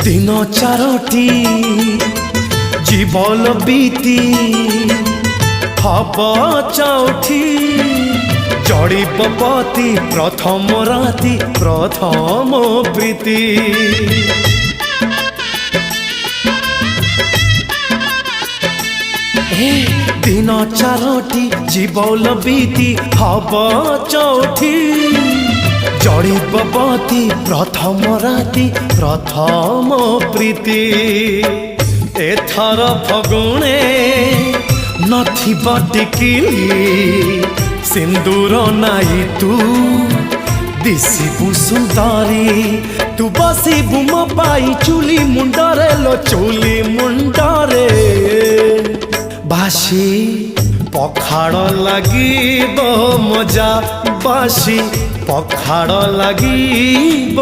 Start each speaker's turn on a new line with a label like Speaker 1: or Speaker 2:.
Speaker 1: दिन चारोटी जीवन बीती हब चौठी जड़िब पति प्रथम राति प्रथम प्रीति दिन चारोटी जीवन बीती हब चौठी जड़िब पति प्रथम राति प्रथम प्रीति एथर फगुणे नथिब टिकिली सिंदूर नाई तू दिशिबु सुंदरी तू बसिबु मो पाई चुली मुंडरे लो चुली मुंडरे बासी पखाड़ लागिब मजा बासी पखाड़ लागिब